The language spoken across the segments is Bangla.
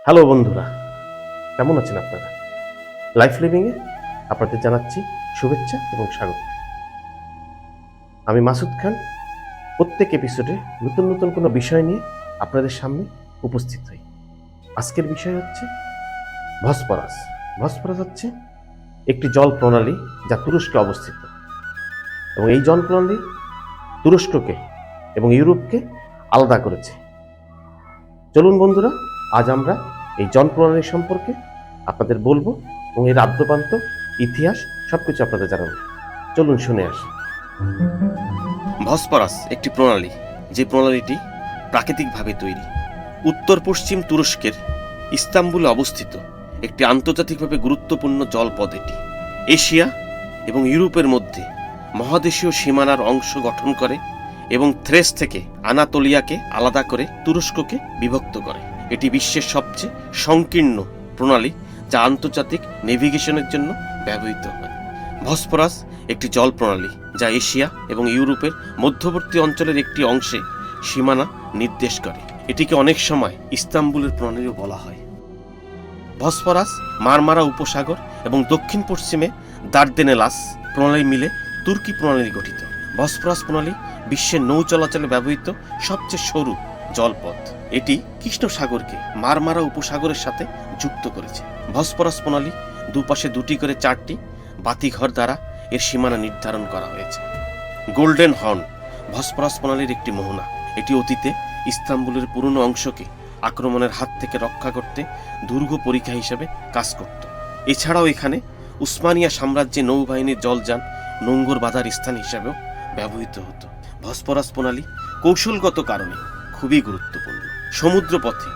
হ্যালো বন্ধুরা, কেমন আছেন আপনারা? লাইফ লিভিংয়ে আপনাদের জানাচ্ছি শুভেচ্ছা এবং স্বাগত। আমি মাসুদ খান। প্রত্যেক এপিসোডে নতুন নতুন কোনো বিষয় নিয়ে আপনাদের সামনে উপস্থিত হই। আজকের বিষয় হচ্ছে ভসপরাস। ভসপরাস হচ্ছে একটি জল প্রণালী যা তুরস্কে অবস্থিত, এবং এই জল প্রণালী তুরস্ককে এবং ইউরোপকে আলাদা করেছে। চলুন বন্ধুরা, আজ আমরা এই জল প্রণালী সম্পর্কে আপনাদের বলবো এবং এর আদ্যপান্ত ইতিহাস সবকিছু আপনাদের জানাবো। চলুন শুনে আসি। ভসপরাস একটি প্রণালী, যে প্রণালীটি প্রাকৃতিকভাবে তৈরি। উত্তর পশ্চিম তুরস্কের ইস্তাম্বুলে অবস্থিত একটি আন্তর্জাতিকভাবে গুরুত্বপূর্ণ জলপথ এটি। এশিয়া এবং ইউরোপের মধ্যে মহাদেশীয় সীমানার অংশ গঠন করে এবং থ্রেস থেকে আনাতোলিয়াকে আলাদা করে তুরস্ককে বিভক্ত করে। এটি বিশ্বের সবচেয়ে সংকীর্ণ প্রণালী যা আন্তর্জাতিক নেভিগেশনের জন্য ব্যবহৃত হয়। ভসপরাস একটি জল প্রণালী যা এশিয়া এবং ইউরোপের মধ্যবর্তী অঞ্চলের একটি অংশে সীমানা নির্দেশ করে। এটিকে অনেক সময় ইস্তাম্বুলের প্রণালীও বলা হয়। ভসপরাস মারমারা উপসাগর এবং দক্ষিণ পশ্চিমে দার্দেনেলাস প্রণালী মিলে তুর্কি প্রণালী গঠিত। ভসপরাস প্রণালী বিশ্বের নৌ চলাচলে ব্যবহৃত সবচেয়ে সরু জলপথ। এটি কৃষ্ণ সাগরকে মারমারা উপসাগরের সাথে যুক্ত করেছে। ভসপরাস প্রণালী দুপাশে দুটি করে 4টি বাতিঘর দ্বারা এর সীমানা নির্ধারণ করা হয়েছে। গোল্ডেন হর্ন ভসপরাস প্রণালীর একটি মোহনা। এটি অতীতে ইস্তাম্বুলের পুরনো অংশকে আক্রমণের হাত থেকে রক্ষা করতে দুর্গ পরীক্ষা হিসেবে কাজ করত। এছাড়াও এখানে উসমানিয়া সাম্রাজ্যে নৌবাহিনীর জলযান নোঙ্গর বাঁধার স্থান হিসাবেও ব্যবহৃত হতো। ভসপরাস প্রণালী কৌশলগত কারণে খুবই গুরুত্বপূর্ণ। সমুদ্রপথে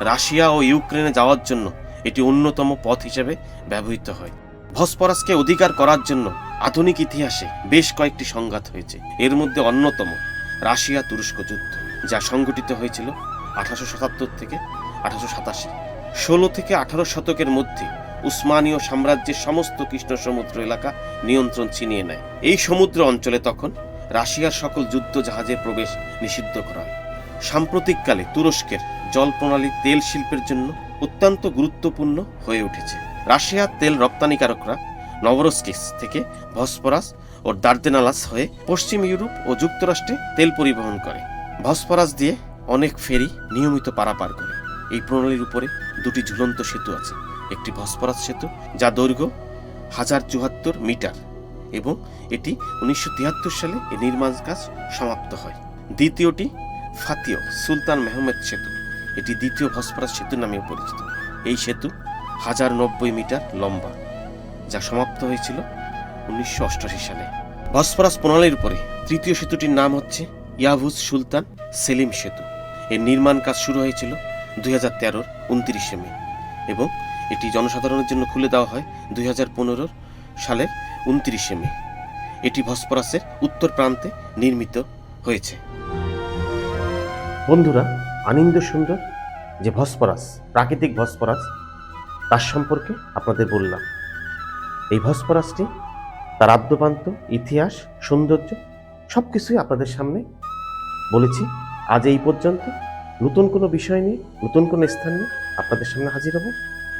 রাশিয়া ও ইউক্রেনে যাওয়ার জন্য এটি অন্যতম পথ হিসেবে ব্যবহৃত হয়। ভসপরাসকে অধিকার করার জন্য আধুনিক ইতিহাসে বেশ কয়েকটি সংঘাত হয়েছে। এর মধ্যে অন্যতম রাশিয়া তুরস্ক যুদ্ধ, যা সংঘটিত হয়েছিল 1877 থেকে 1887। 16 থেকে 18 শতকের মধ্যে উসমানীয় সাম্রাজ্যের সমস্ত কৃষ্ণ সমুদ্র এলাকা নিয়ন্ত্রণ ছিনিয়ে নেয়। এই সমুদ্র অঞ্চলে তখন রাশিয়ার সকল যুদ্ধ জাহাজের প্রবেশ নিষিদ্ধ করা হয়। সাম্প্রতিককালে তুরস্কের জল প্রণালী তেল শিল্পের জন্য অত্যন্ত গুরুত্বপূর্ণ হয়ে উঠেছে। রাশিয়ার তেল রপ্তানিকারকরা নভরস্কিস থেকে ভসপরাস ও দার্দেনালাস হয়ে পশ্চিম ইউরোপ ও যুক্তরাষ্ট্রে তেল পরিবহন করে। ভসপরাস দিয়ে অনেক ফেরি নিয়মিত পারাপার করে। এই প্রণালীর উপরে 2টি ঝুলন্ত সেতু আছে। একটি ভসপরাস সেতু, যা দৈর্ঘ্য 1074 মিটার, এবং এটি 1973 সালে এর নির্মাণ কাজ সমাপ্ত হয়। দ্বিতীয়টি ফাতিও সুলতান মেহমেদ সেতু। এটি দ্বিতীয় ভসপরাস সেতু নামেও পরিচিত। এই সেতু 1090 মিটার লম্বা, যা সমাপ্ত হয়েছিল 1988 সালে। ভসপরাস প্রণালীর উপরে তৃতীয় সেতুটির নাম হচ্ছে ইয়াভুজ সুলতান সেলিম সেতু। এর নির্মাণ কাজ শুরু হয়েছিল 2013-র 29শে মে, এবং এটি জনসাধারণের জন্য খুলে দেওয়া হয় 2015 সালের 29শে মে। এটি ভসপরাসের উত্তর প্রান্তে নির্মিত হয়েছে। বন্ধুরা, আনন্দ সুন্দর যে ভসপরাস, প্রাকৃতিক ভসপরাস, তার সম্পর্কে আপনাদের বললাম। এই ভসপরাসটি তার আদ্যপান্ত ইতিহাস, সৌন্দর্য সব কিছুই আপনাদের সামনে বলেছি। আজ এই পর্যন্ত। নতুন কোনো বিষয় নিয়ে, নতুন কোনো স্থান নিয়ে আপনাদের সামনে হাজির হব।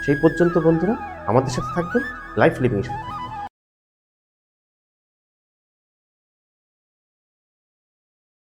সেই পর্যন্ত বন্ধুরা, আমাদের সাথে থাকবেন, লাইফ লিভিং সাথে থাকবেন।